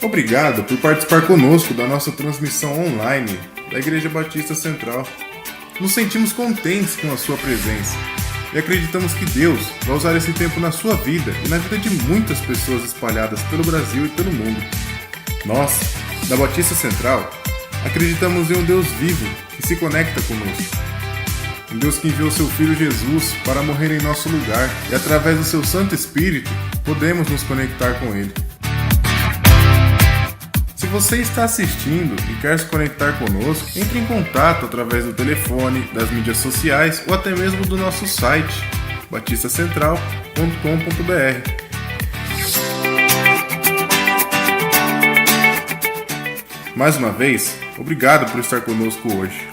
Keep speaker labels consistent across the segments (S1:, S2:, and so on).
S1: Obrigado por participar conosco da nossa transmissão online da Igreja Batista Central. Nos sentimos contentes com a sua presença e acreditamos que Deus vai usar esse tempo na sua vida e na vida de muitas pessoas espalhadas pelo Brasil e pelo mundo. Nós, da Batista Central, acreditamos em um Deus vivo que se conecta conosco. Um Deus que enviou seu Filho Jesus para morrer em nosso lugar e através do seu Santo Espírito podemos nos conectar com Ele. Se você está assistindo e quer se conectar conosco, entre em contato através do telefone, das mídias sociais ou até mesmo do nosso site, batistascentral.com.br. Mais uma vez, obrigado por estar conosco hoje.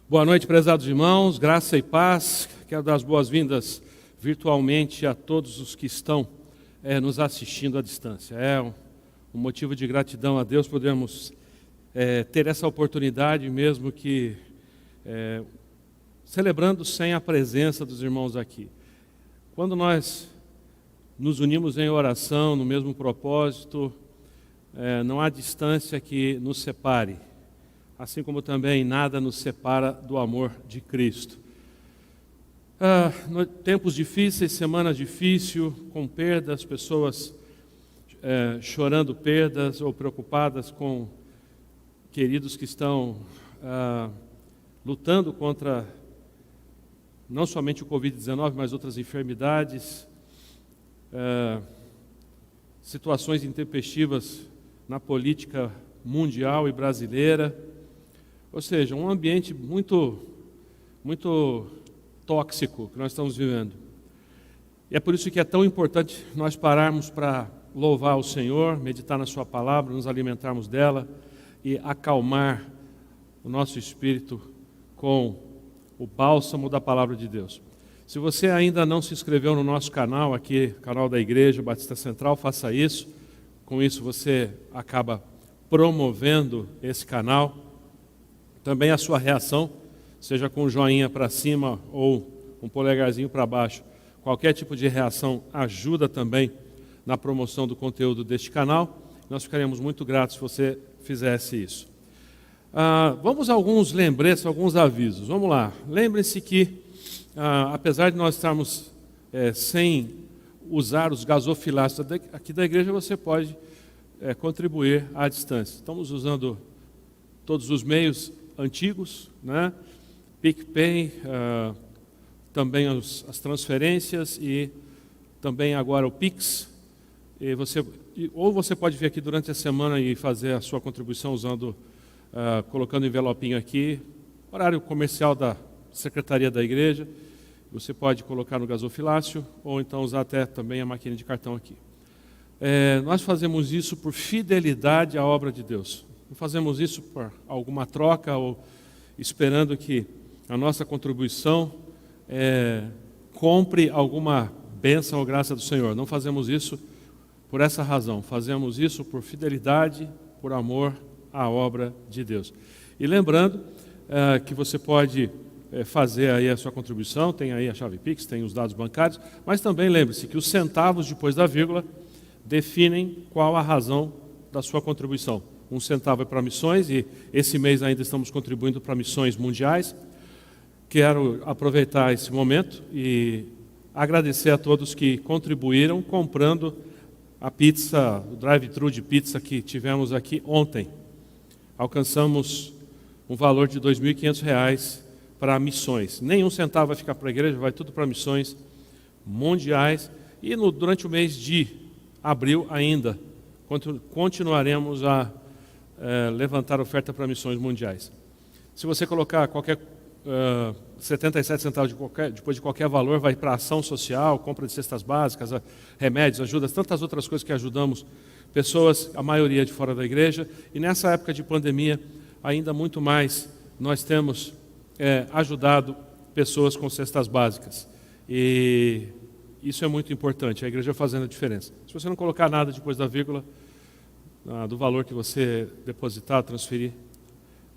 S2: Boa noite, prezados irmãos, graça e paz. Quero dar as boas-vindas virtualmente a todos os que estão nos assistindo à distância. É um motivo de gratidão a Deus podermos ter essa oportunidade, mesmo que celebrando sem a presença dos irmãos aqui. Quando nós nos unimos em oração, no mesmo propósito, não há distância que nos separe. Assim como também nada nos separa do amor de Cristo. Tempos difíceis, semana difícil, com perdas, pessoas chorando perdas ou preocupadas com queridos que estão lutando contra não somente o Covid-19, mas outras enfermidades, situações intempestivas na política mundial e brasileira. Ou seja, um ambiente muito tóxico que nós estamos vivendo. E é por isso que é tão importante nós pararmos para louvar o Senhor, meditar na sua palavra, nos alimentarmos dela e acalmar o nosso espírito com o bálsamo da palavra de Deus. Se você ainda não se inscreveu no nosso canal aqui, canal da Igreja Batista Central, faça isso. Com isso você acaba promovendo esse canal. Também a sua reação, seja com um joinha para cima ou um polegarzinho para baixo, qualquer tipo de reação ajuda também na promoção do conteúdo deste canal. Nós ficaremos muito gratos se você fizesse isso. Vamos a alguns lembretes, alguns avisos. Vamos lá. Lembre-se que, apesar de nós estarmos sem usar os gasofilácios aqui da igreja, você pode contribuir à distância. Estamos usando todos os meios antigos, né? PicPay, também as transferências e também agora o Pix. Ou você pode vir aqui durante a semana e fazer a sua contribuição usando, colocando o envelopinho aqui, horário comercial da Secretaria da Igreja. Você pode colocar no gasofilácio ou então usar até também a máquina de cartão aqui. Nós fazemos isso por fidelidade à obra de Deus. Não fazemos isso por alguma troca ou esperando que a nossa contribuição compre alguma bênção ou graça do Senhor. Não fazemos isso por essa razão. Fazemos isso por fidelidade, por amor à obra de Deus. E lembrando que você pode fazer aí a sua contribuição, tem aí a chave Pix, tem os dados bancários, mas também lembre-se que os centavos depois da vírgula definem qual a razão da sua contribuição. 1 centavo é para missões e esse mês ainda estamos contribuindo para missões mundiais. Quero aproveitar esse momento e agradecer a todos que contribuíram comprando a pizza, o drive-thru de pizza que tivemos aqui ontem. Alcançamos um valor de R$ 2.500 para missões. Nem 1 centavo vai ficar para a igreja, vai tudo para missões mundiais. E durante o mês de abril ainda continuaremos a levantar oferta para missões mundiais. Se você colocar qualquer 77 centavos depois de qualquer valor, vai para ação social, compra de cestas básicas, remédios, ajudas, tantas outras coisas que ajudamos pessoas, a maioria de fora da igreja. E nessa época de pandemia, ainda muito mais, nós temos ajudado pessoas com cestas básicas. E isso é muito importante, a igreja fazendo a diferença. Se você não colocar nada depois da vírgula, do valor que você depositar, transferir,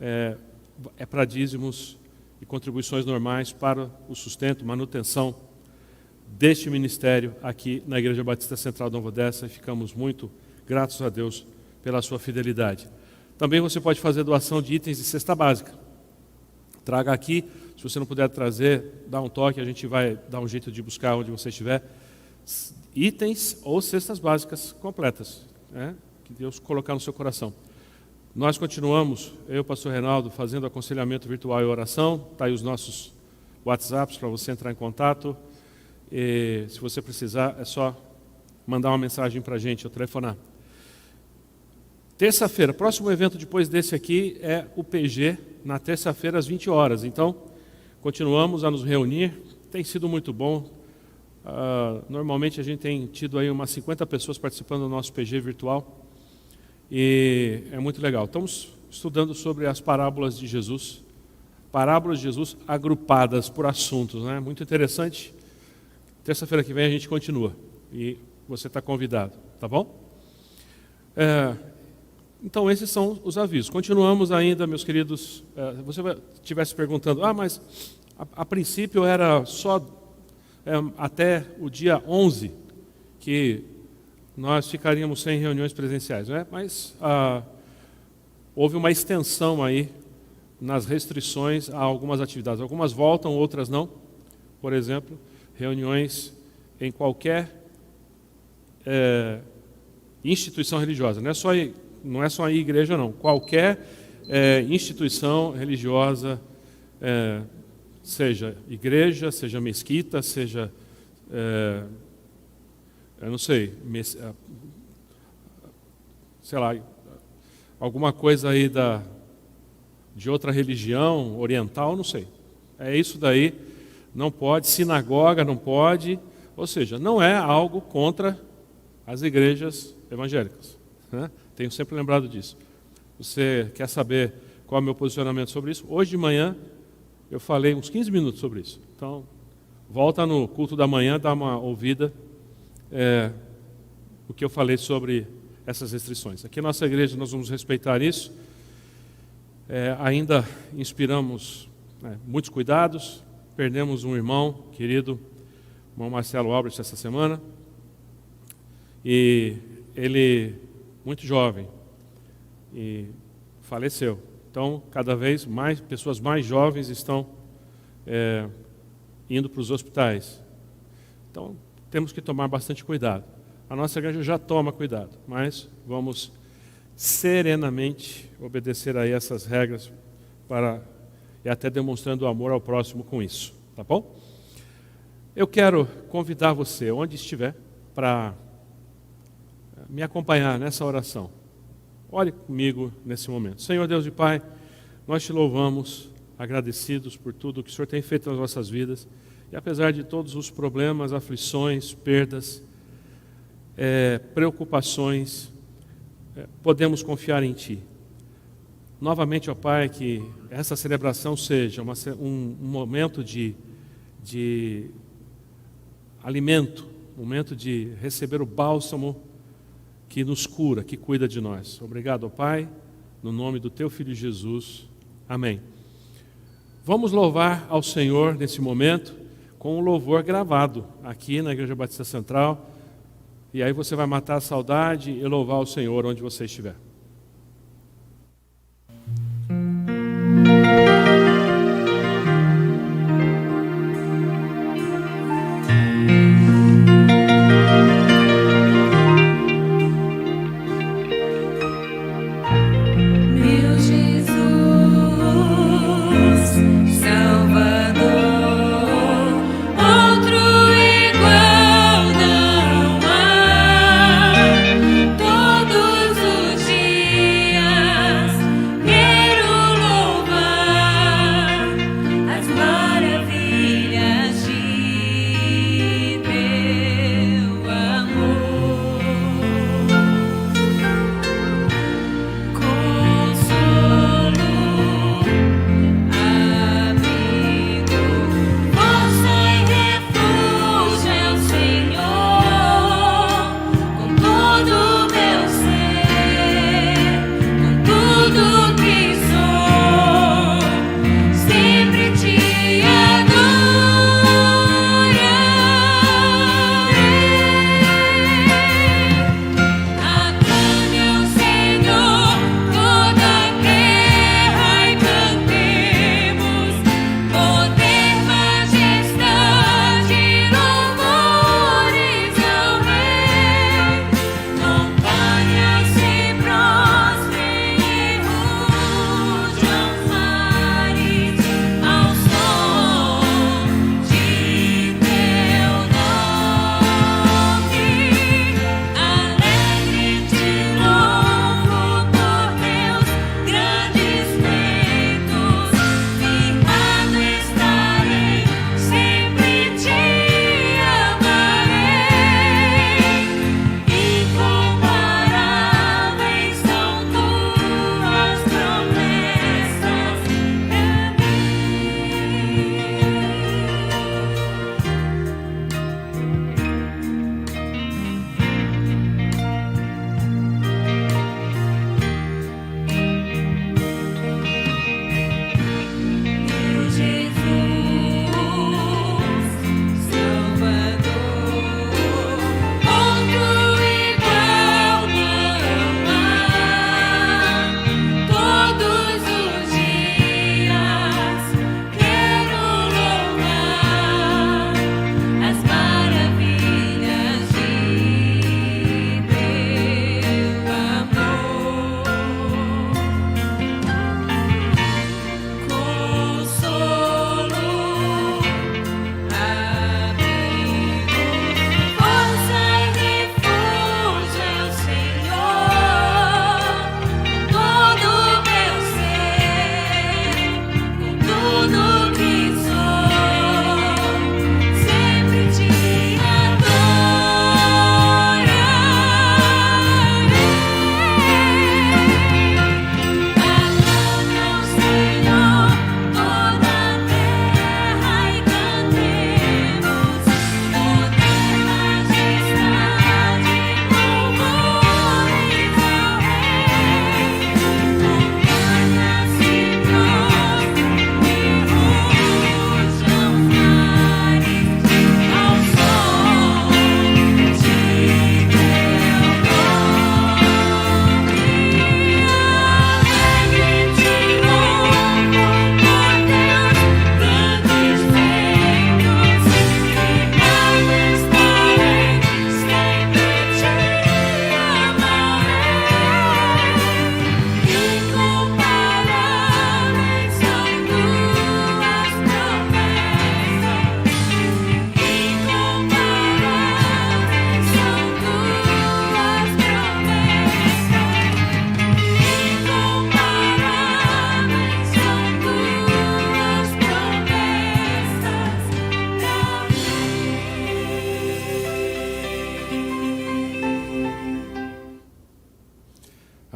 S2: é para dízimos e contribuições normais para o sustento, manutenção deste ministério aqui na Igreja Batista Central de Nova Odessa, e ficamos muito gratos a Deus pela sua fidelidade. Também você pode fazer doação de itens de cesta básica. Traga aqui, se você não puder trazer, dá um toque, a gente vai dar um jeito de buscar onde você estiver. Itens ou cestas básicas completas, né? Que Deus colocar no seu coração. Nós continuamos, eu e o pastor Reinaldo, fazendo aconselhamento virtual e oração. Está aí os nossos WhatsApps para você entrar em contato. E, se você precisar, é só mandar uma mensagem para a gente, ou telefonar. Terça-feira, próximo evento depois desse aqui é o PG, na terça-feira às 20 horas. Então, continuamos a nos reunir. Tem sido muito bom. Normalmente a gente tem tido aí umas 50 pessoas participando do nosso PG virtual. E é muito legal. Estamos estudando sobre as parábolas de Jesus. Parábolas de Jesus agrupadas por assuntos, né? Muito interessante. Terça-feira que vem a gente continua. E você está convidado, tá bom? Então esses são os avisos. Continuamos ainda, meus queridos. Você estivesse perguntando, mas a princípio era só até o dia 11 que nós ficaríamos sem reuniões presenciais, né? Mas houve uma extensão aí nas restrições a algumas atividades. Algumas voltam, outras não. Por exemplo, reuniões em qualquer instituição religiosa. Não é só a igreja, não. Qualquer instituição religiosa, seja igreja, seja mesquita, seja... eu não sei, sei lá, alguma coisa aí de outra religião oriental, não sei. É isso daí, não pode, sinagoga não pode, ou seja, não é algo contra as igrejas evangélicas, né? Tenho sempre lembrado disso. Você quer saber qual é o meu posicionamento sobre isso? Hoje de manhã eu falei uns 15 minutos sobre isso. Então, volta no culto da manhã, dá uma ouvida. O que eu falei sobre essas restrições. Aqui na nossa igreja nós vamos respeitar isso. Ainda inspiramos muitos cuidados. Perdemos um irmão querido, irmão Marcelo Albrecht, essa semana. E ele, muito jovem, e faleceu. Então, cada vez mais, pessoas mais jovens estão indo para os hospitais. Então, temos que tomar bastante cuidado. A nossa igreja já toma cuidado, mas vamos serenamente obedecer a essas regras e até demonstrando amor ao próximo com isso, tá bom? Eu quero convidar você, onde estiver, para me acompanhar nessa oração. Ore comigo nesse momento. Senhor Deus e Pai, nós te louvamos, agradecidos por tudo que o Senhor tem feito nas nossas vidas. E apesar de todos os problemas, aflições, perdas, preocupações, podemos confiar em Ti. Novamente, ó Pai, que essa celebração seja um momento de alimento, um momento de receber o bálsamo que nos cura, que cuida de nós. Obrigado, ó Pai, no nome do Teu Filho Jesus. Amém. Vamos louvar ao Senhor nesse momento, com um louvor gravado aqui na Igreja Batista Central. E aí você vai matar a saudade e louvar o Senhor onde você estiver.
S3: Todos os dias.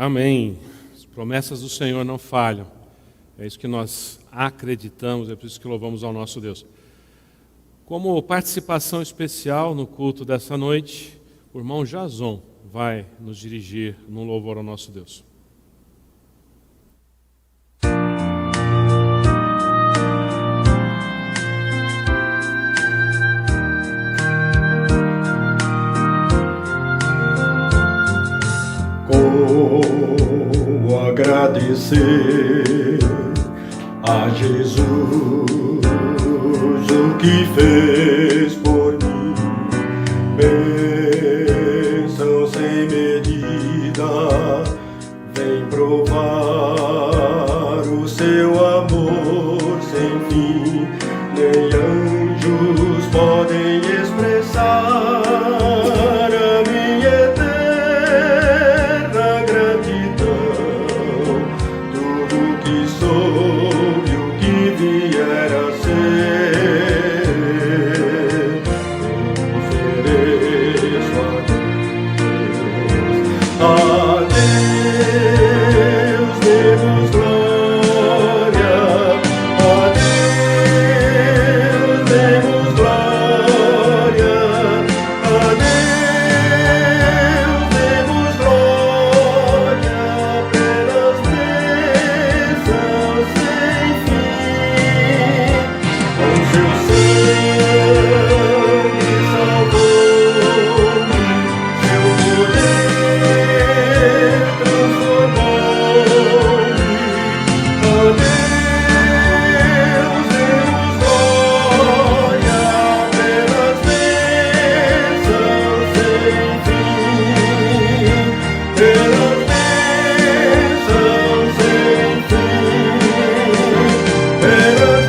S2: Amém. As promessas do Senhor não falham. É isso que nós acreditamos, é por isso que louvamos ao nosso Deus. Como participação especial no culto dessa noite, o irmão Jason vai nos dirigir num louvor ao nosso Deus.
S3: Como agradecer a Jesus o que fez por mim, bênção sem medida, vem provar o seu amor sem fim, nem anjos podem expressar a minha eterna gratidão, tudo que sou e o que vier a ser, eu ofereço a Deus. A Deus demos glória, a Deus demos glória, a Deus demos glória pelas bênçãos sem fim. Com seu sangue salvou-me, seu poder transformou-me. A Deus demos glória pelas bênçãos sem fim, pelas bênçãos sem fim, pelas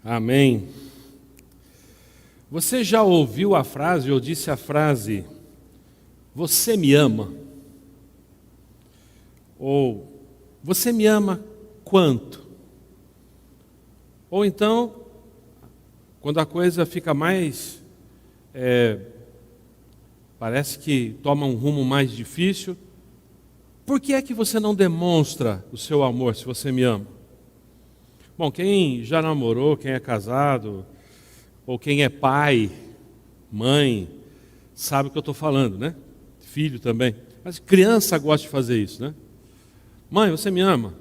S2: Amém. Você já ouviu a frase, ou disse a frase, você me ama? Ou, você me ama quanto? Ou então, quando a coisa fica mais, parece que toma um rumo mais difícil, por que é que você não demonstra o seu amor se você me ama? Bom, quem já namorou, quem é casado, ou quem é pai, mãe, sabe o que eu estou falando, né? Filho também. Mas criança gosta de fazer isso, né? Mãe, você me ama?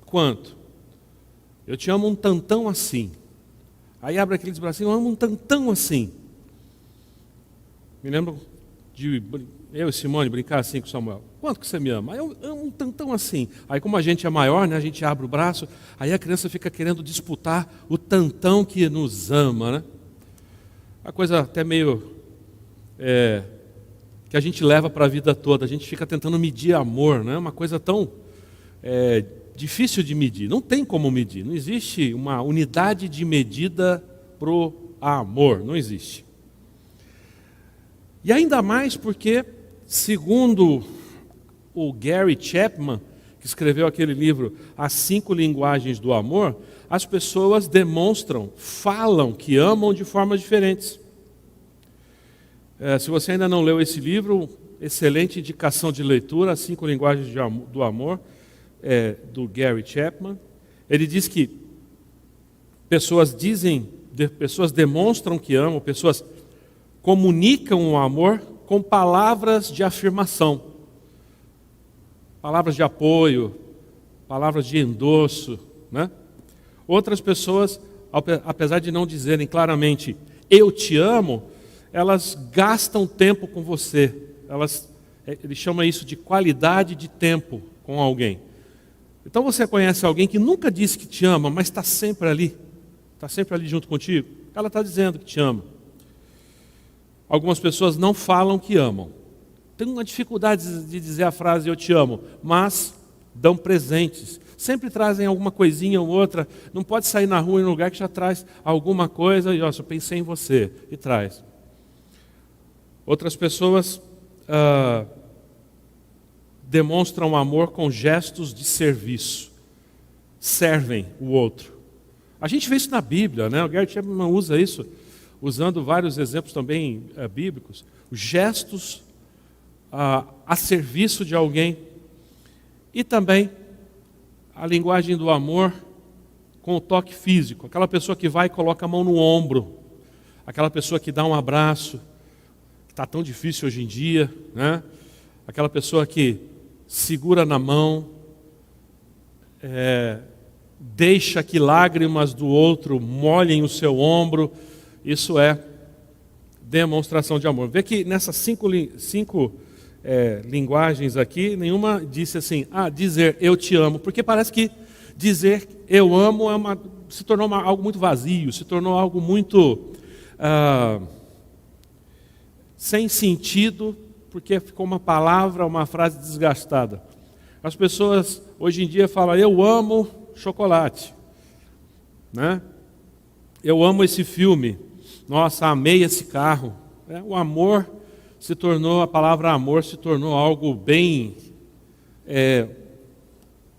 S2: Quanto? Eu te amo um tantão assim. Aí abre aqueles bracinhos, eu amo um tantão assim. Me lembro de eu e Simone brincar assim com Samuel. Quanto que você me ama? Aí eu amo um tantão assim. Aí como a gente é maior, né, a gente abre o braço, aí a criança fica querendo disputar o tantão que nos ama, né? A coisa até meio que a gente leva para a vida toda. A gente fica tentando medir amor, né? Uma coisa tão difícil de medir. Não tem como medir. Não existe uma unidade de medida para o amor. Não existe. E ainda mais porque, segundo o Gary Chapman, que escreveu aquele livro As 5 Linguagens do Amor, as pessoas demonstram, falam que amam de formas diferentes. Se você ainda não leu esse livro, excelente indicação de leitura, As 5 Linguagens do Amor, do Gary Chapman. Ele diz que pessoas demonstram que amam, pessoas comunicam o amor com palavras de afirmação, palavras de apoio, palavras de endosso, né? Outras pessoas, apesar de não dizerem claramente eu te amo, elas gastam tempo com você. Ele chama isso de qualidade de tempo com alguém. Então você conhece alguém que nunca disse que te ama, mas está sempre ali junto contigo? Ela está dizendo que te ama. Algumas pessoas não falam que amam. Tem uma dificuldade de dizer a frase eu te amo, mas dão presentes. sempre trazem alguma coisinha ou outra. Não pode sair na rua em um lugar que já traz alguma coisa e, ó, eu pensei em você, e traz. Outras pessoas demonstram amor com gestos de serviço. Servem o outro. A gente vê isso na Bíblia, né? O Gerd Chapman usa isso, usando vários exemplos também bíblicos. Os gestos a serviço de alguém. E também a linguagem do amor com o toque físico. Aquela pessoa que vai e coloca a mão no ombro. Aquela pessoa que dá um abraço, que está tão difícil hoje em dia, né? Aquela pessoa que segura na mão, deixa que lágrimas do outro molhem o seu ombro. Isso é demonstração de amor. Vê que nessas cinco linguagens aqui, nenhuma disse assim, dizer eu te amo, porque parece que dizer eu amo se tornou algo muito vazio, se tornou algo muito sem sentido, porque ficou uma palavra, uma frase desgastada. As pessoas hoje em dia falam, eu amo chocolate, né? Eu amo esse filme, nossa, amei esse carro. O amor se tornou, a palavra amor se tornou algo bem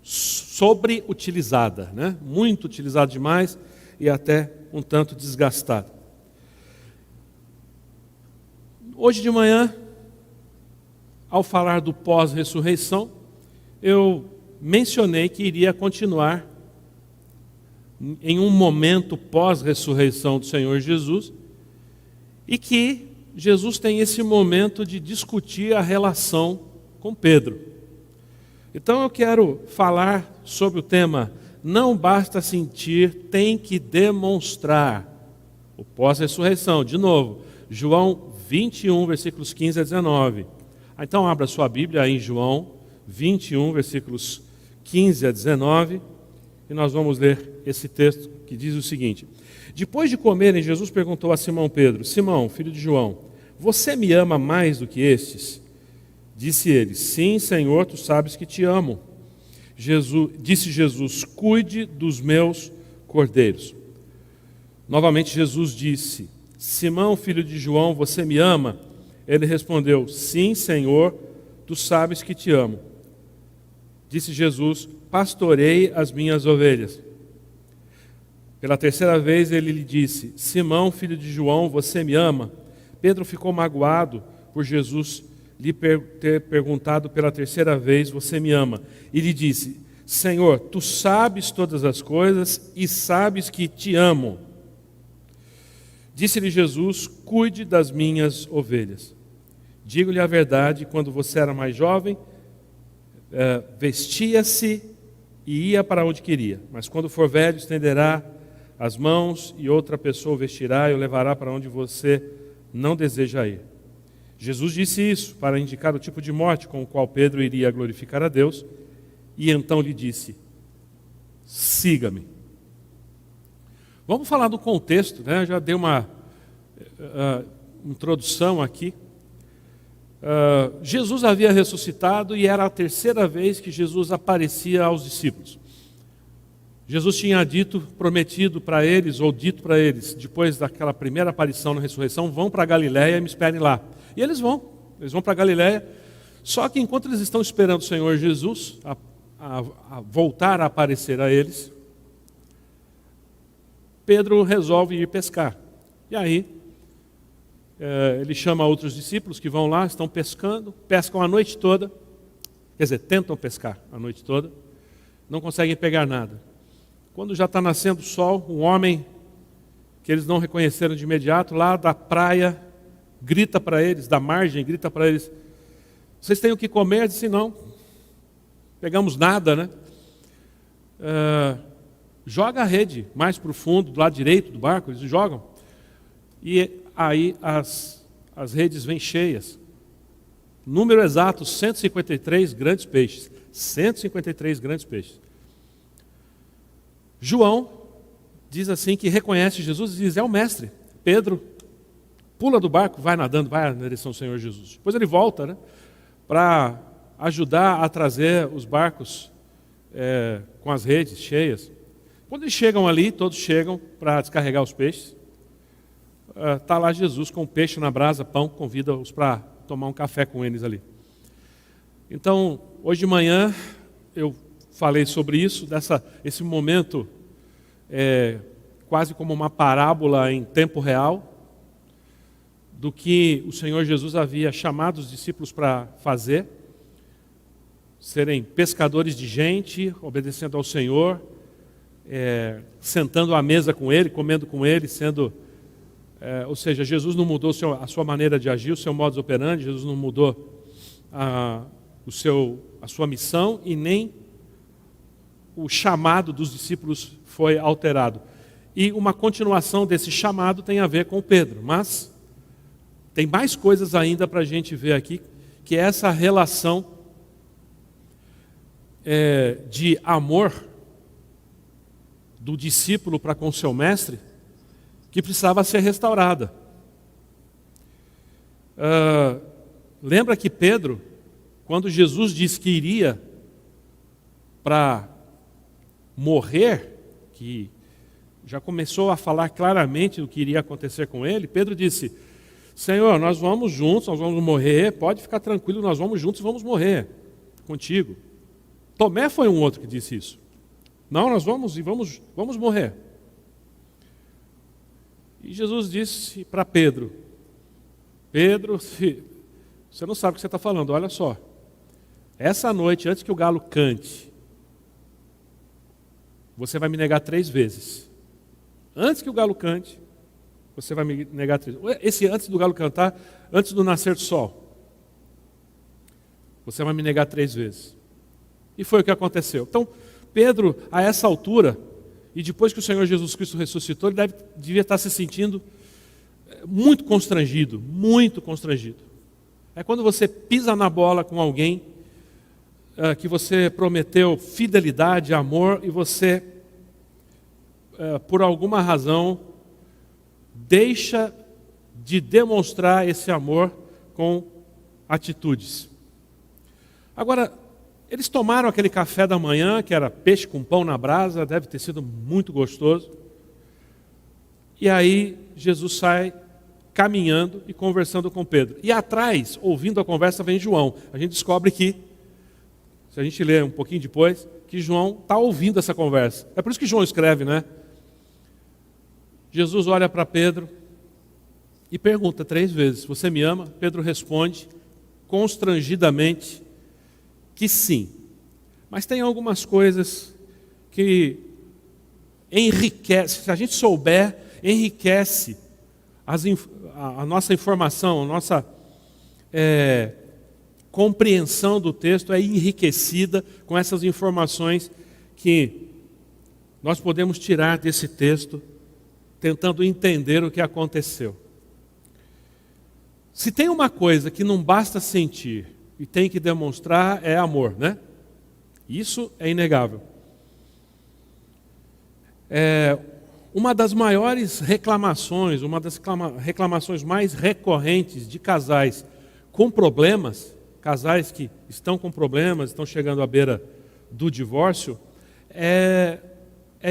S2: sobreutilizada, né? Muito utilizada demais e até um tanto desgastada. Hoje de manhã, ao falar do pós-ressurreição, eu mencionei que iria continuar em um momento pós-ressurreição do Senhor Jesus e que Jesus tem esse momento de discutir a relação com Pedro. Então eu quero falar sobre o tema não basta sentir, tem que demonstrar. O pós-ressurreição, de novo, João 21, versículos 15 a 19. Então abra sua Bíblia aí em João 21, versículos 15 a 19, e nós vamos ler esse texto que diz o seguinte: depois de comerem, Jesus perguntou a Simão Pedro, Simão, filho de João, você me ama mais do que estes? Disse ele, sim, Senhor, tu sabes que te amo. Disse Jesus, cuide dos meus cordeiros. Novamente Jesus disse, Simão, filho de João, você me ama? Ele respondeu, sim, Senhor, tu sabes que te amo. Disse Jesus, pastorei as minhas ovelhas. Pela terceira vez ele lhe disse, Simão, filho de João, você me ama? Pedro ficou magoado por Jesus lhe ter perguntado pela terceira vez, você me ama? E lhe disse, Senhor, tu sabes todas as coisas e sabes que te amo. Disse-lhe Jesus, cuide das minhas ovelhas. Digo-lhe a verdade, quando você era mais jovem, vestia-se e ia para onde queria. Mas quando for velho, estenderá as mãos e outra pessoa o vestirá e o levará para onde você não deseja ir. Jesus disse isso para indicar o tipo de morte com o qual Pedro iria glorificar a Deus. E então lhe disse, siga-me. Vamos falar do contexto, né? Eu já dei uma introdução aqui. Jesus havia ressuscitado e era a terceira vez que Jesus aparecia aos discípulos. Jesus tinha prometido para eles, ou dito para eles, depois daquela primeira aparição na ressurreição, vão para a Galiléia e me esperem lá. E eles vão para a Galiléia, só que enquanto eles estão esperando o Senhor Jesus a voltar a aparecer a eles, Pedro resolve ir pescar. E aí, ele chama outros discípulos que vão lá, estão pescando, pescam a noite toda, quer dizer, tentam pescar a noite toda, não conseguem pegar nada. Quando já está nascendo o sol, um homem que eles não reconheceram de imediato, lá da praia, grita para eles, da margem, grita para eles, vocês têm o que comer? Eles dizem, não, pegamos nada, né? Joga a rede mais para o fundo, do lado direito do barco, eles jogam. E aí as redes vêm cheias. Número exato, 153 grandes peixes. 153 grandes peixes. João diz assim que reconhece Jesus e diz, é o mestre. Pedro pula do barco, vai nadando, vai na direção do Senhor Jesus. Depois ele volta, né, para ajudar a trazer os barcos com as redes cheias. Quando eles chegam ali, todos chegam para descarregar os peixes. Está lá Jesus com o peixe na brasa, pão, convida-os para tomar um café com eles ali. Então, hoje de manhã, eu falei sobre isso, esse momento quase como uma parábola em tempo real, do que o Senhor Jesus havia chamado os discípulos para fazer, serem pescadores de gente, obedecendo ao Senhor, sentando à mesa com Ele, comendo com Ele, ou seja, Jesus não mudou a sua maneira de agir, o seu modus operandi, Jesus não mudou a sua missão e nem o chamado dos discípulos foi alterado. E uma continuação desse chamado tem a ver com Pedro, mas tem mais coisas ainda para a gente ver aqui, que é essa relação de amor do discípulo para com seu mestre, que precisava ser restaurada. Lembra que Pedro, quando Jesus disse que iria para morrer, que já começou a falar claramente do que iria acontecer com ele, Pedro disse: Senhor, nós vamos juntos, nós vamos morrer, pode ficar tranquilo, nós vamos juntos e vamos morrer contigo. Tomé foi um outro que disse isso. Não, nós vamos morrer. E Jesus disse para Pedro: Pedro, você não sabe o que você está falando, olha só. Essa noite, antes que o galo cante, você vai me negar 3 vezes. Antes que o galo cante, você vai me negar 3 vezes. Esse antes do galo cantar, antes do nascer do sol, você vai me negar 3 vezes. E foi o que aconteceu. Então, Pedro, a essa altura, e depois que o Senhor Jesus Cristo ressuscitou, ele devia estar se sentindo muito constrangido, muito constrangido. É quando você pisa na bola com alguém que você prometeu fidelidade, amor, e você, por alguma razão, deixa de demonstrar esse amor com atitudes. Agora, eles tomaram aquele café da manhã, que era peixe com pão na brasa, deve ter sido muito gostoso. E aí Jesus sai caminhando e conversando com Pedro. E atrás, ouvindo a conversa, vem João. A gente descobre que, se a gente ler um pouquinho depois, que João está ouvindo essa conversa. É por isso que João escreve, né? Jesus olha para Pedro e pergunta 3 vezes: você me ama? Pedro responde constrangidamente que sim. Mas tem algumas coisas que enriquece, se a gente souber, enriquece a nossa informação, a nossa compreensão do texto é enriquecida com essas informações que nós podemos tirar desse texto, tentando entender o que aconteceu. Se tem uma coisa que não basta sentir e tem que demonstrar, é amor, né? Isso é inegável. Uma das maiores reclamações, uma das reclamações mais recorrentes de casais com problemas, casais que estão com problemas, estão chegando à beira do divórcio, é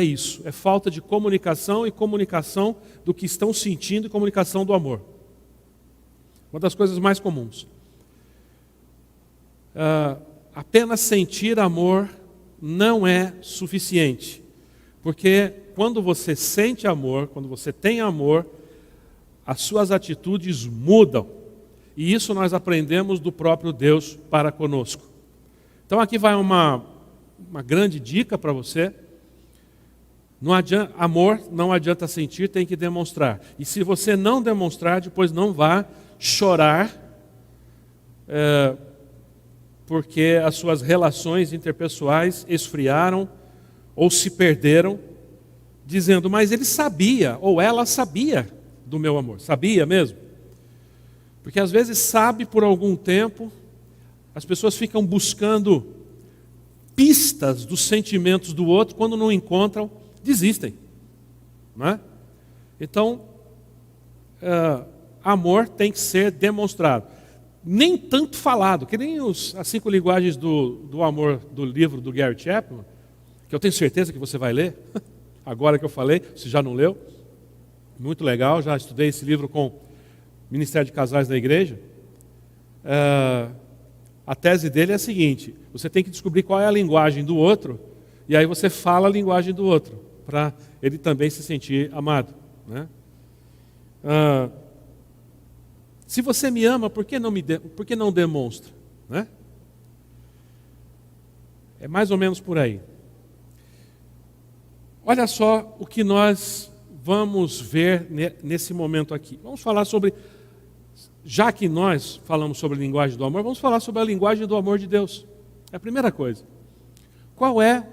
S2: isso, é falta de comunicação e comunicação do que estão sentindo e comunicação do amor. Uma das coisas mais comuns. Apenas sentir amor não é suficiente, porque quando você sente amor, quando você tem amor, as suas atitudes mudam, e isso nós aprendemos do próprio Deus para conosco. Então aqui vai uma grande dica para você. Amor não adianta sentir, tem que demonstrar, e se você não demonstrar, depois não vá chorar, porque as suas relações interpessoais esfriaram ou se perderam, dizendo: mas ele sabia, ou ela sabia do meu amor. Sabia mesmo? Porque às vezes sabe por algum tempo, as pessoas ficam buscando pistas dos sentimentos do outro, quando não encontram, desistem. Não é? Então, amor tem que ser demonstrado. Nem tanto falado, que nem as 5 linguagens do amor do livro do Gary Chapman, que eu tenho certeza que você vai ler, agora que eu falei, se já não leu. Muito legal, já estudei esse livro com o Ministério de Casais da Igreja. A tese dele é a seguinte: você tem que descobrir qual é a linguagem do outro, e aí você fala a linguagem do outro, para ele também se sentir amado, né? Se você me ama, por que não demonstra? Né? É mais ou menos por aí. Olha só o que nós vamos ver nesse momento aqui. Vamos falar sobre, já que nós falamos sobre a linguagem do amor, vamos falar sobre a linguagem do amor de Deus. É a primeira coisa. Qual é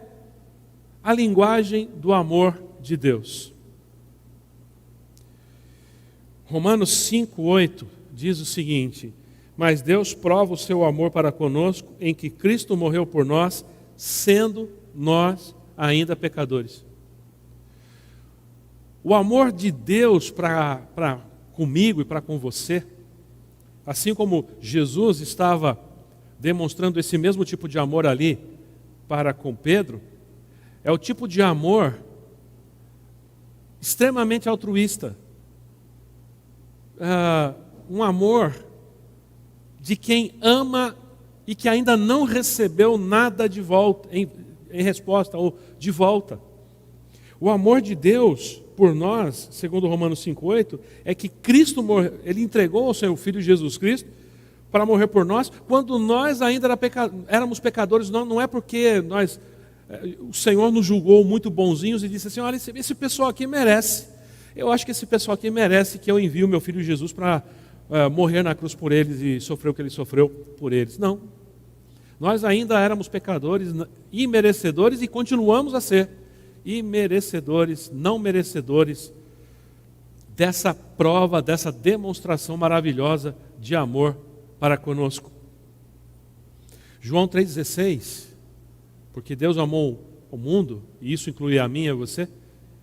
S2: a linguagem do amor de Deus? Romanos 5:8 diz o seguinte: mas Deus prova o seu amor para conosco em que Cristo morreu por nós, sendo nós ainda pecadores. O amor de Deus para comigo e para com você, assim como Jesus estava demonstrando esse mesmo tipo de amor ali para com Pedro, é o tipo de amor extremamente altruísta. Um amor de quem ama e que ainda não recebeu nada de volta, em resposta ou de volta. O amor de Deus por nós, segundo Romanos 5:8, é que Cristo morreu, Ele entregou ao seu Filho Jesus Cristo para morrer por nós, quando nós ainda éramos pecadores. Não é porque o Senhor nos julgou muito bonzinhos e disse assim: olha, esse pessoal aqui merece. Eu acho que esse pessoal aqui merece que eu envie o meu Filho Jesus para morrer na cruz por eles e sofrer o que Ele sofreu por eles. Não. Nós ainda éramos pecadores, imerecedores, e continuamos a ser imerecedores, não merecedores dessa prova, dessa demonstração maravilhosa de amor para conosco. João 3,16, porque Deus amou o mundo, e isso inclui a mim e a você,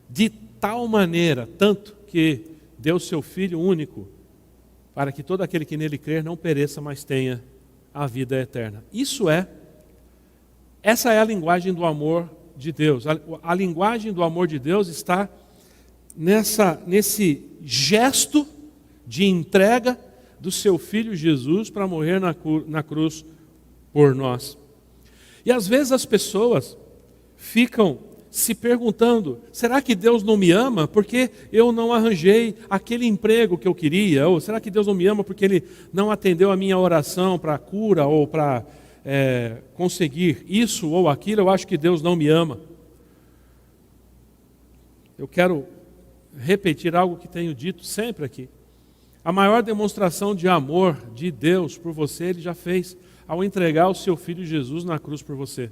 S2: de tal maneira, tanto que deu seu Filho único, para que todo aquele que nele crer não pereça, mas tenha a vida eterna. Essa é a linguagem do amor de Deus. A linguagem do amor de Deus está nesse gesto de entrega do seu Filho Jesus para morrer na cruz por nós. E às vezes as pessoas ficam se perguntando: será que Deus não me ama porque eu não arranjei aquele emprego que eu queria? Ou será que Deus não me ama porque Ele não atendeu a minha oração para a cura ou para conseguir isso ou aquilo? Eu acho que Deus não me ama. Eu quero repetir algo que tenho dito sempre aqui. A maior demonstração de amor de Deus por você, Ele já fez ao entregar o seu Filho Jesus na cruz por você.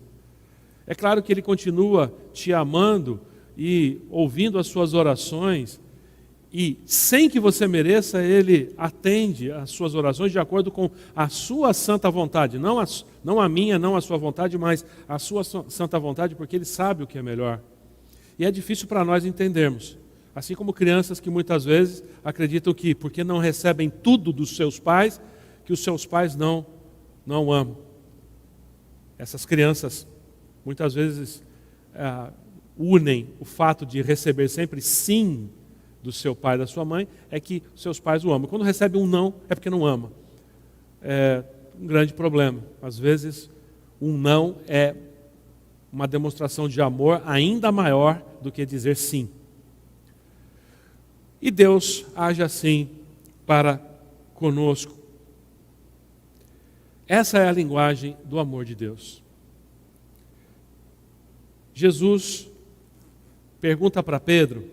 S2: É claro que Ele continua te amando e ouvindo as suas orações, e sem que você mereça, Ele atende as suas orações de acordo com a sua santa vontade, não a minha, não a sua vontade, mas a sua santa vontade, porque Ele sabe o que é melhor. E é difícil para nós entendermos, assim como crianças que muitas vezes acreditam que porque não recebem tudo dos seus pais, que os seus pais não amam. Essas crianças muitas vezes unem o fato de receber sempre sim do seu pai e da sua mãe, é que seus pais o amam. Quando recebe um não, é porque não ama. É um grande problema. Às vezes, um não é uma demonstração de amor ainda maior do que dizer sim. E Deus age assim para conosco. Essa é a linguagem do amor de Deus. Jesus pergunta para Pedro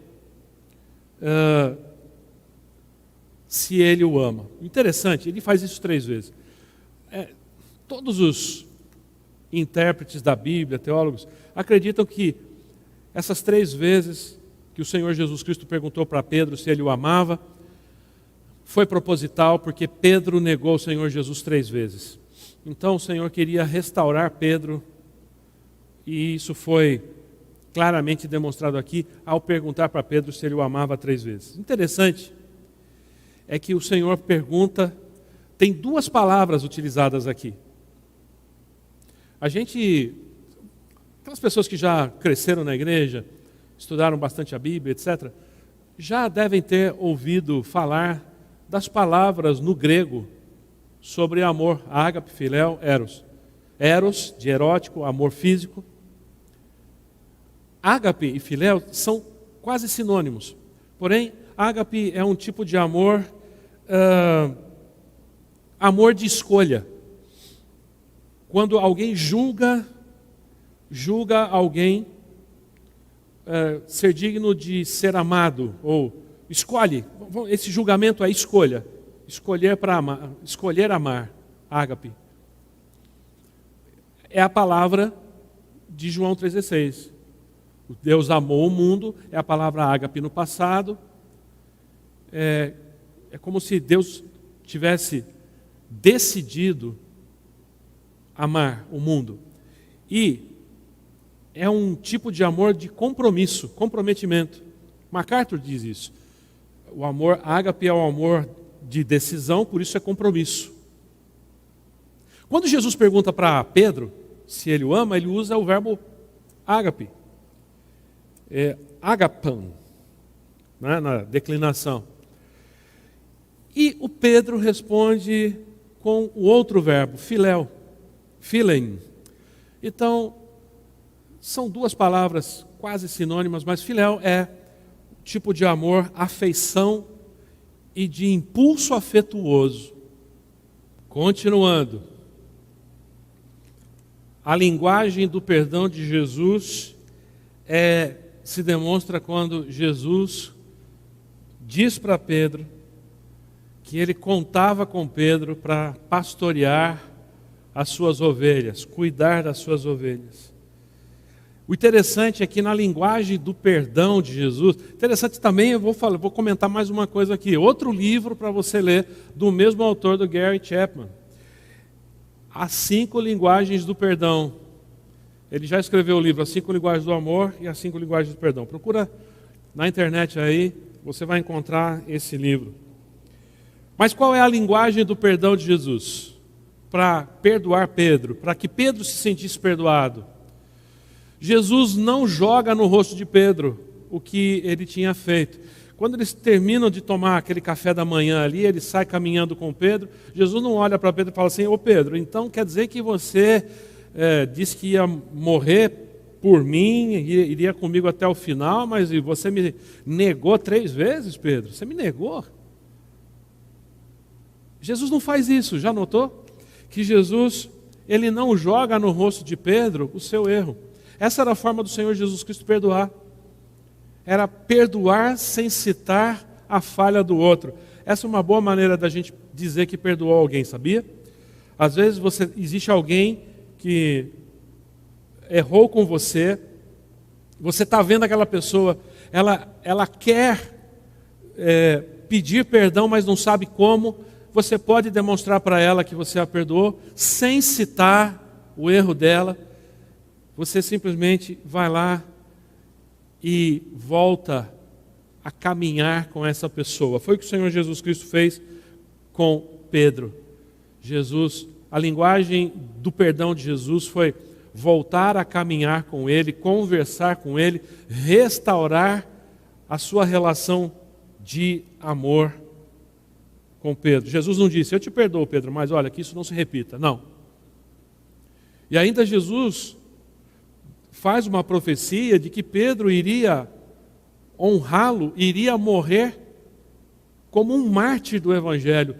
S2: se ele o ama. Interessante, ele faz isso 3 vezes. Todos os intérpretes da Bíblia, teólogos, acreditam que essas 3 vezes que o Senhor Jesus Cristo perguntou para Pedro se ele o amava, foi proposital, porque Pedro negou o Senhor Jesus 3 vezes. Então o Senhor queria restaurar Pedro, e isso foi claramente demonstrado aqui ao perguntar para Pedro se ele o amava 3 vezes. Interessante é que o Senhor pergunta, tem 2 palavras utilizadas aqui. A gente Aquelas pessoas que já cresceram na igreja, estudaram bastante a Bíblia, etc., já devem ter ouvido falar das palavras no grego sobre amor, ágape, filéu, eros. Eros, de erótico, amor físico. Ágape e filéu são quase sinônimos. Porém, ágape é um tipo de amor, amor de escolha. Quando alguém julga alguém ser digno de ser amado, ou escolhe, esse julgamento é escolha, escolher amar, ágape. É a palavra de João 3,16. Deus amou o mundo, é a palavra ágape no passado. É como se Deus tivesse decidido amar o mundo. E é um tipo de amor de compromisso, comprometimento. MacArthur diz isso. O amor ágape é o amor de decisão, por isso é compromisso. Quando Jesus pergunta para Pedro se ele o ama, ele usa o verbo ágape. Agapan, né, na declinação. E o Pedro responde com o outro verbo, filéu, philein. Então, são duas palavras quase sinônimas, mas filéu é tipo de amor, afeição e de impulso afetuoso. Continuando. A linguagem do perdão de Jesus se demonstra quando Jesus diz para Pedro que ele contava com Pedro para pastorear as suas ovelhas, cuidar das suas ovelhas. O interessante é que na linguagem do perdão de Jesus, interessante também, eu vou comentar mais uma coisa aqui, outro livro para você ler, do mesmo autor, do Gary Chapman, As 5 Linguagens do Perdão. Ele já escreveu o livro As 5 Linguagens do Amor e As 5 Linguagens do Perdão. Procura na internet aí, você vai encontrar esse livro. Mas qual é a linguagem do perdão de Jesus? Para perdoar Pedro, para que Pedro se sentisse perdoado. Jesus não joga no rosto de Pedro o que ele tinha feito. Quando eles terminam de tomar aquele café da manhã ali, ele sai caminhando com Pedro, Jesus não olha para Pedro e fala assim, ô Pedro, então quer dizer que você disse que ia morrer por mim, iria comigo até o final, mas você me negou 3 vezes, Pedro? Você me negou? Jesus não faz isso, já notou? Que Jesus, ele não joga no rosto de Pedro o seu erro. Essa era a forma do Senhor Jesus Cristo perdoar. Era perdoar sem citar a falha do outro. Essa é uma boa maneira da gente dizer que perdoou alguém, sabia? Às vezes existe alguém que errou com você está vendo aquela pessoa, ela quer pedir perdão, mas não sabe como. Você pode demonstrar para ela que você a perdoou, sem citar o erro dela. Você simplesmente vai lá e volta a caminhar com essa pessoa. Foi o que o Senhor Jesus Cristo fez com Pedro. A linguagem do perdão de Jesus foi voltar a caminhar com ele, conversar com ele, restaurar a sua relação de amor com Pedro. Jesus não disse, eu te perdoo, Pedro, mas olha, que isso não se repita. Não. E ainda Jesus faz uma profecia de que Pedro iria honrá-lo, iria morrer como um mártir do Evangelho.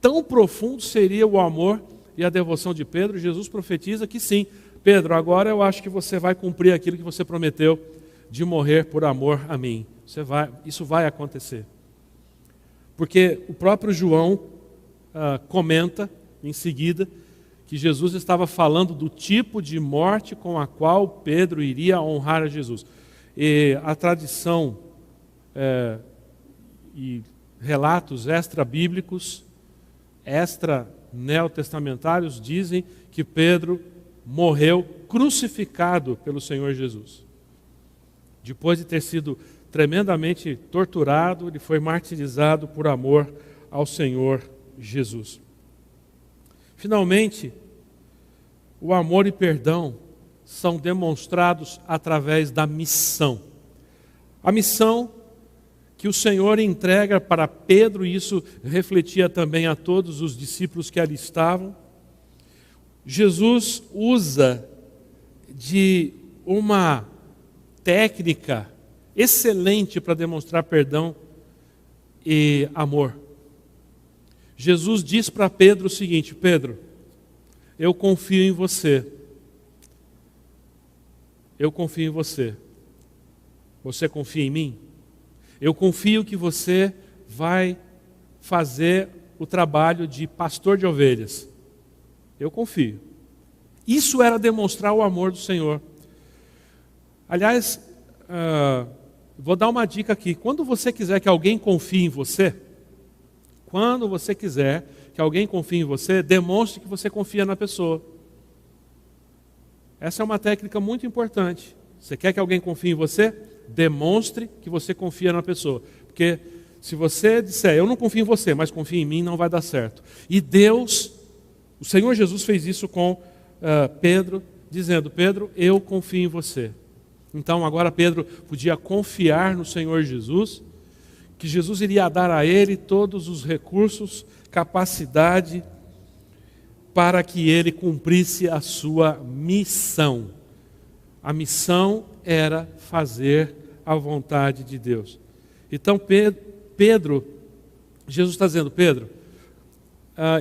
S2: Tão profundo seria o amor e a devoção de Pedro. Jesus profetiza que sim, Pedro, agora eu acho que você vai cumprir aquilo que você prometeu de morrer por amor a mim. Isso vai acontecer. Porque o próprio João comenta em seguida que Jesus estava falando do tipo de morte com a qual Pedro iria honrar a Jesus. E a tradição e relatos extra-bíblicos, extra-neotestamentários dizem que Pedro morreu crucificado pelo Senhor Jesus. Depois de ter sido tremendamente torturado, ele foi martirizado por amor ao Senhor Jesus. Finalmente, o amor e perdão são demonstrados através da missão. A missão que o Senhor entrega para Pedro, e isso refletia também a todos os discípulos que ali estavam. Jesus usa de uma técnica excelente para demonstrar perdão e amor. Jesus diz para Pedro o seguinte: Pedro, eu confio em você. Eu confio em você. Você confia em mim? Eu confio que você vai fazer o trabalho de pastor de ovelhas. Eu confio. Isso era demonstrar o amor do Senhor. Aliás, vou dar uma dica aqui. Quando você quiser que alguém confie em você, demonstre que você confia na pessoa. Essa é uma técnica muito importante. Você quer que alguém confie em você? Demonstre que você confia na pessoa. Porque se você disser, eu não confio em você, mas confia em mim, não vai dar certo. E Deus, o Senhor Jesus fez isso com Pedro, dizendo: Pedro, eu confio em você. Então agora Pedro podia confiar no Senhor Jesus, que Jesus iria dar a ele todos os recursos, capacidade, para que ele cumprisse a sua missão. A missão era fazer a vontade de Deus. Então Pedro, Jesus está dizendo: Pedro,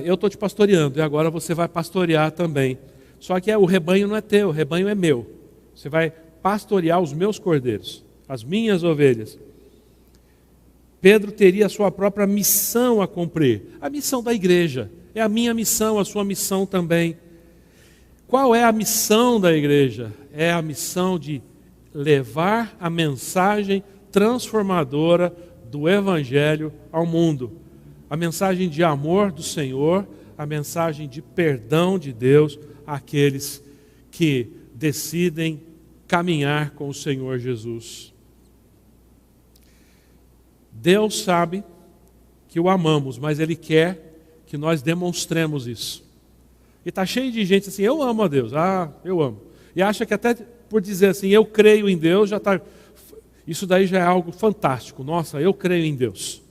S2: eu estou te pastoreando e agora você vai pastorear também. Só que o rebanho não é teu, o rebanho é meu. Você vai pastorear os meus cordeiros, as minhas ovelhas. Pedro teria a sua própria missão a cumprir. A missão da igreja é a minha missão, a sua missão também. Qual é a missão da igreja? É a missão de levar a mensagem transformadora do Evangelho ao mundo. A mensagem de amor do Senhor, a mensagem de perdão de Deus àqueles que decidem caminhar com o Senhor Jesus. Deus sabe que o amamos, mas Ele quer que nós demonstremos isso. E está cheio de gente assim: eu amo a Deus, eu amo. E acha que até por dizer assim, eu creio em Deus, já está. Isso daí já é algo fantástico. Nossa, eu creio em Deus.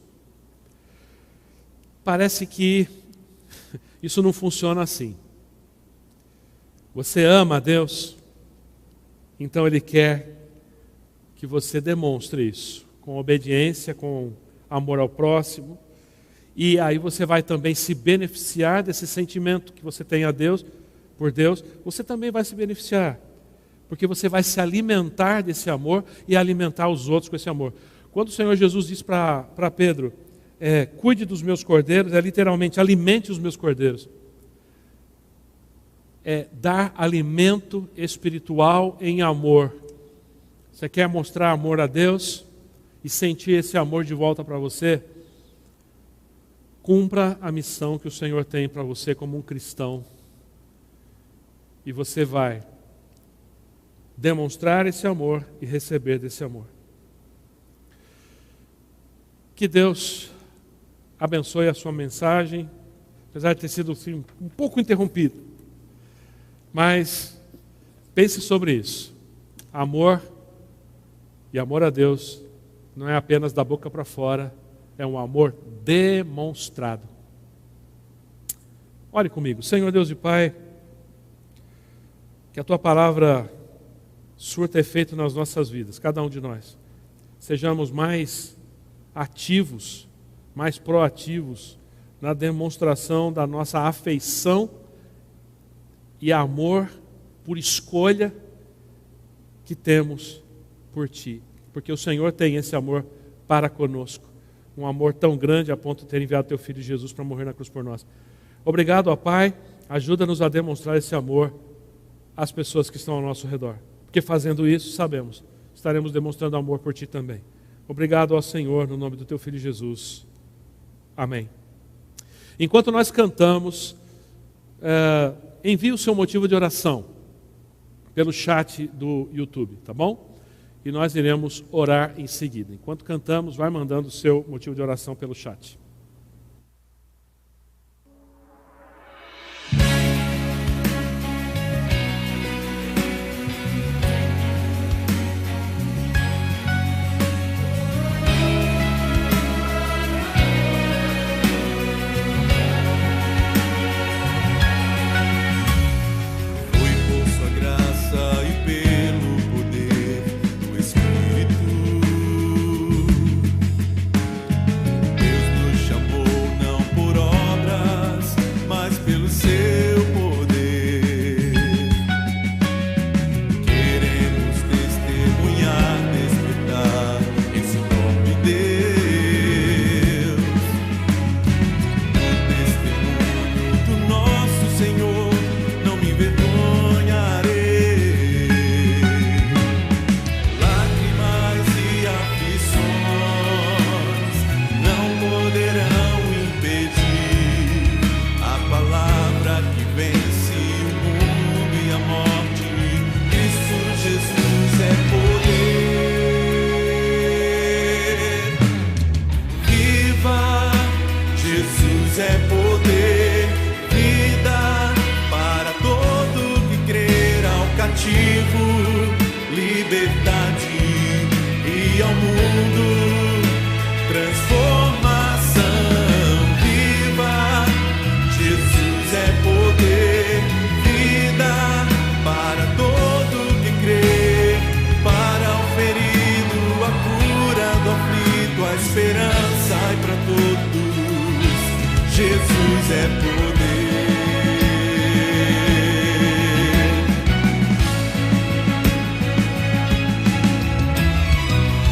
S2: Parece que isso não funciona assim. Você ama a Deus, então Ele quer que você demonstre isso, com obediência, com amor ao próximo. E aí você vai também se beneficiar desse sentimento que você tem a Deus, por Deus, você também vai se beneficiar. Porque você vai se alimentar desse amor e alimentar os outros com esse amor. Quando o Senhor Jesus diz para Pedro, cuide dos meus cordeiros, é literalmente, alimente os meus cordeiros. É dar alimento espiritual em amor. Você quer mostrar amor a Deus e sentir esse amor de volta para você? Cumpra a missão que o Senhor tem para você como um cristão. E você vai demonstrar esse amor e receber desse amor. Que Deus abençoe a sua mensagem, apesar de ter sido assim, um pouco interrompido. Mas pense sobre isso. Amor e amor a Deus não é apenas da boca para fora, é um amor demonstrado. Ore comigo. Senhor Deus e Pai, que a Tua palavra surta efeito nas nossas vidas, cada um de nós. Sejamos mais ativos, mais proativos na demonstração da nossa afeição e amor por escolha que temos por Ti. Porque o Senhor tem esse amor para conosco. Um amor tão grande a ponto de ter enviado Teu Filho Jesus para morrer na cruz por nós. Obrigado, ó Pai. Ajuda-nos a demonstrar esse amor às pessoas que estão ao nosso redor. Porque fazendo isso, sabemos, estaremos demonstrando amor por Ti também. Obrigado ao Senhor, no nome do Teu Filho Jesus. Amém. Enquanto nós cantamos, envie o seu motivo de oração pelo chat do YouTube, tá bom? E nós iremos orar em seguida. Enquanto cantamos, vai mandando o seu motivo de oração pelo chat.
S4: Jesus é poder, vida para todo que crer, ao cativo, liberdade, e ao mundo transformação viva. Jesus é poder, vida para todo que crer, para o ferido a cura, do aflito a esperança, e para todos Jesus é poder.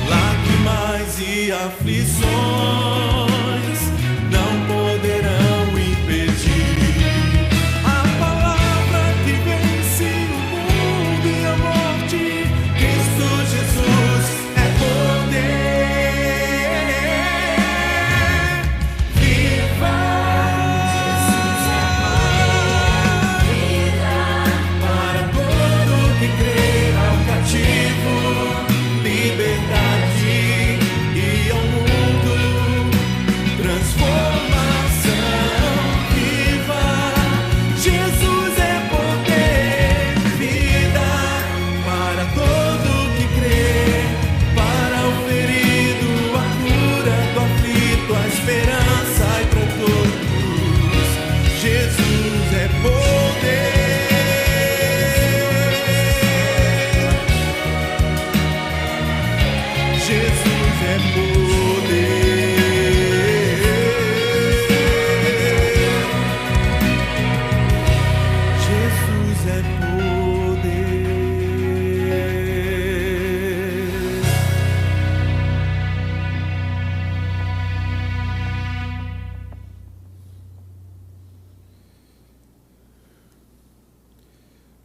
S4: Lágrimas e aflições não poderão impedir a palavra que vence o mundo e a morte. Cristo Jesus é poder. Viva! Para todo que crer, ao cativo, liberdade, e ao mundo transformação viva. Jesus é poder, vida para todo que crer, para o ferido a cura, do aflito a esperança, e para todos Jesus é poder. Jesus é poder. Jesus é poder.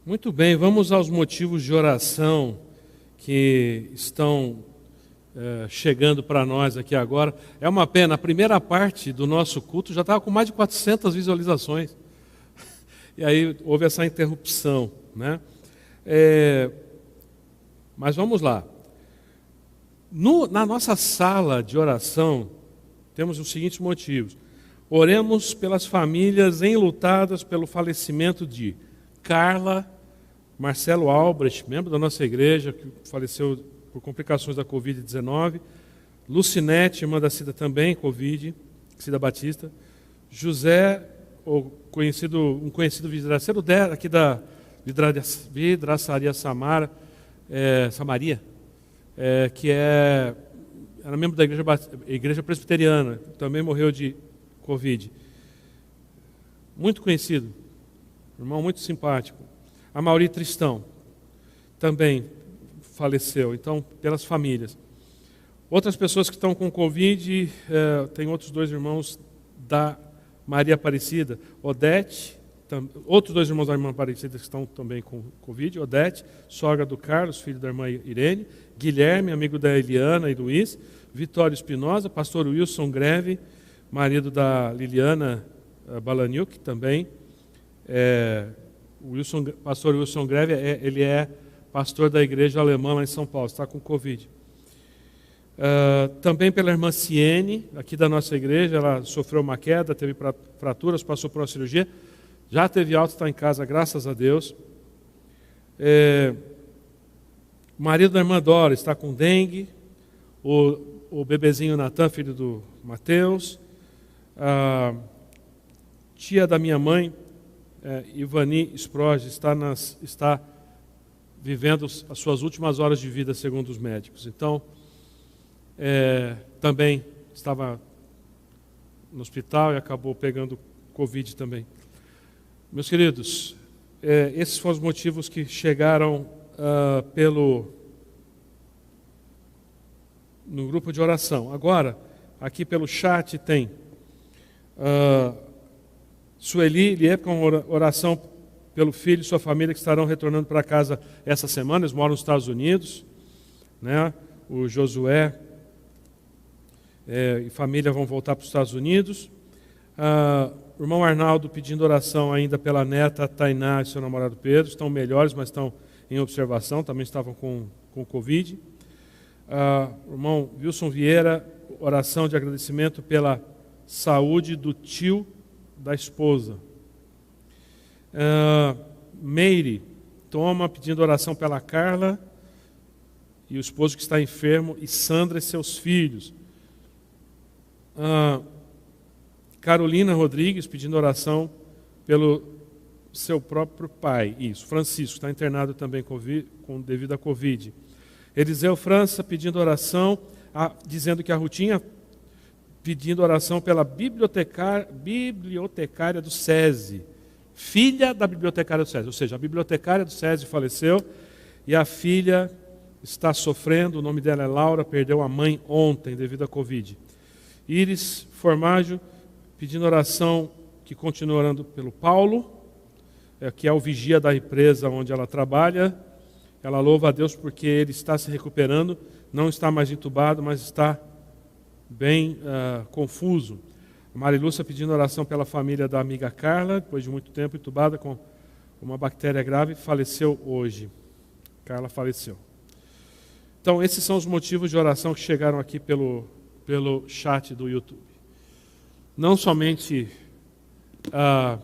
S2: Muito bem, vamos aos motivos de oração que estão chegando para nós aqui agora. É uma pena, a primeira parte do nosso culto já estava com mais de 400 visualizações. E aí houve essa interrupção, né? Mas vamos lá. Na nossa sala de oração, temos os seguintes motivos. Oremos pelas famílias enlutadas pelo falecimento de Carla, Marcelo Albrecht, membro da nossa igreja, que faleceu por complicações da Covid-19, Lucinete, irmã da Cida também, Covid, Cida Batista, José, um conhecido vidraceiro aqui da vidraçaria Samaria, que era membro da igreja presbiteriana, também morreu de Covid. Muito conhecido, irmão muito simpático. A Mauri Tristão também faleceu, então, pelas famílias. Outras pessoas que estão com Covid, tem outros dois irmãos da Maria Aparecida, Odete, outros dois irmãos da irmã Aparecida que estão também com Covid, Odete, sogra do Carlos, filho da irmã Irene, Guilherme, amigo da Eliana e Luiz, Vitório Espinosa, pastor Wilson Greve, marido da Liliana Balaniuk, também. Pastor Wilson Greve, ele é pastor da igreja alemã lá em São Paulo, está com Covid. Também pela irmã Ciene, aqui da nossa igreja, ela sofreu uma queda, teve fraturas, passou por uma cirurgia, já teve alta, está em casa, graças a Deus. O marido da irmã Dora está com dengue, o bebezinho Natan, filho do Mateus, a tia da minha mãe, Ivani Sproge, está vivendo as suas últimas horas de vida, segundo os médicos. Então, também estava no hospital e acabou pegando Covid também. Meus queridos, esses foram os motivos que chegaram no grupo de oração. Agora, aqui pelo chat tem Sueli Liep com oração pelo filho e sua família que estarão retornando para casa essa semana. Eles moram nos Estados Unidos, né? O Josué e família vão voltar para os Estados Unidos. O irmão Arnaldo pedindo oração ainda pela neta Tainá e seu namorado Pedro. Estão melhores, mas estão em observação, também estavam com Covid. O irmão Wilson Vieira, oração de agradecimento pela saúde do tio da esposa. Meire toma pedindo oração pela Carla e o esposo que está enfermo, e Sandra e seus filhos. Carolina Rodrigues pedindo oração pelo seu próprio pai. Isso, Francisco está internado também devido à Covid. Eliseu França pedindo oração, dizendo que a Rutinha pedindo oração pela bibliotecária do SESI, filha da bibliotecária do SESI, ou seja, a bibliotecária do SESI faleceu e a filha está sofrendo, o nome dela é Laura, perdeu a mãe ontem devido à Covid. Iris Formaggio pedindo oração, que continua orando pelo Paulo, que é o vigia da empresa onde ela trabalha. Ela louva a Deus porque ele está se recuperando, não está mais entubado, mas está bem confuso. Marilúcia pedindo oração pela família da amiga Carla, depois de muito tempo entubada com uma bactéria grave, faleceu hoje. Carla faleceu. Então, esses são os motivos de oração que chegaram aqui pelo chat do YouTube. Não somente a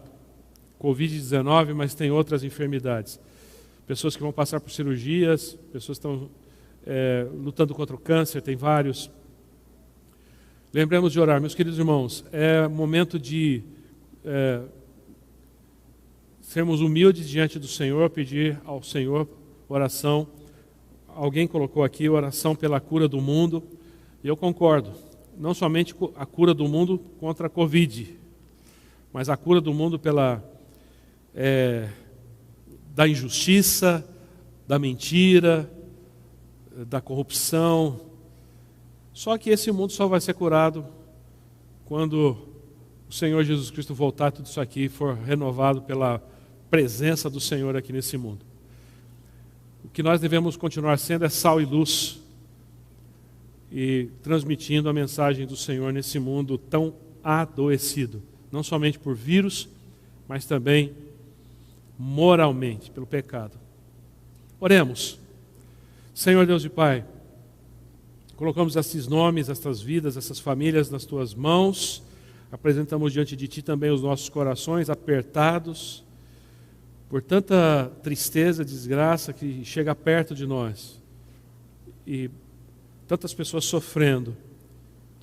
S2: Covid-19, mas tem outras enfermidades. Pessoas que vão passar por cirurgias, pessoas que estão lutando contra o câncer, tem vários. Lembremos de orar, meus queridos irmãos, é momento de sermos humildes diante do Senhor, pedir ao Senhor oração. Alguém colocou aqui oração pela cura do mundo, e eu concordo. Não somente a cura do mundo contra a Covid, mas a cura do mundo da injustiça, da mentira, da corrupção. Só que esse mundo só vai ser curado quando o Senhor Jesus Cristo voltar, tudo isso aqui for renovado pela presença do Senhor aqui nesse mundo. O que nós devemos continuar sendo é sal e luz, e transmitindo a mensagem do Senhor nesse mundo tão adoecido, não somente por vírus, mas também moralmente, pelo pecado. Oremos. Senhor Deus e Pai, colocamos esses nomes, estas vidas, essas famílias nas Tuas mãos, apresentamos diante de Ti também os nossos corações apertados por tanta tristeza, desgraça que chega perto de nós, e tantas pessoas sofrendo,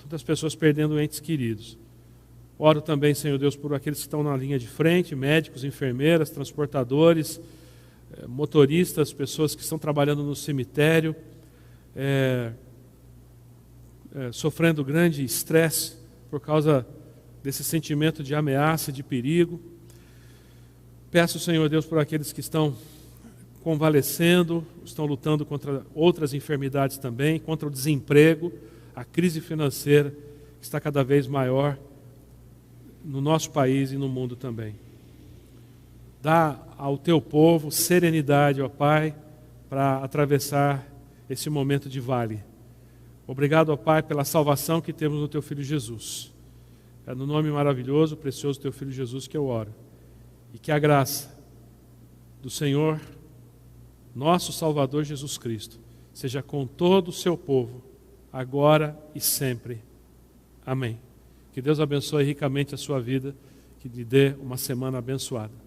S2: tantas pessoas perdendo entes queridos. Oro também, Senhor Deus, por aqueles que estão na linha de frente, médicos, enfermeiras, transportadores, motoristas, pessoas que estão trabalhando no cemitério, sofrendo grande estresse por causa desse sentimento de ameaça, de perigo. Peço, Senhor Deus, por aqueles que estão convalescendo, estão lutando contra outras enfermidades também, contra o desemprego, a crise financeira que está cada vez maior no nosso país e no mundo também. Dá ao Teu povo serenidade, ó Pai, para atravessar esse momento de vale. Obrigado, ó Pai, pela salvação que temos no Teu Filho Jesus. É no nome maravilhoso, precioso do Teu Filho Jesus que eu oro. E que a graça do Senhor, nosso Salvador Jesus Cristo, seja com todo o seu povo, agora e sempre. Amém. Que Deus abençoe ricamente a sua vida, que lhe dê uma semana abençoada.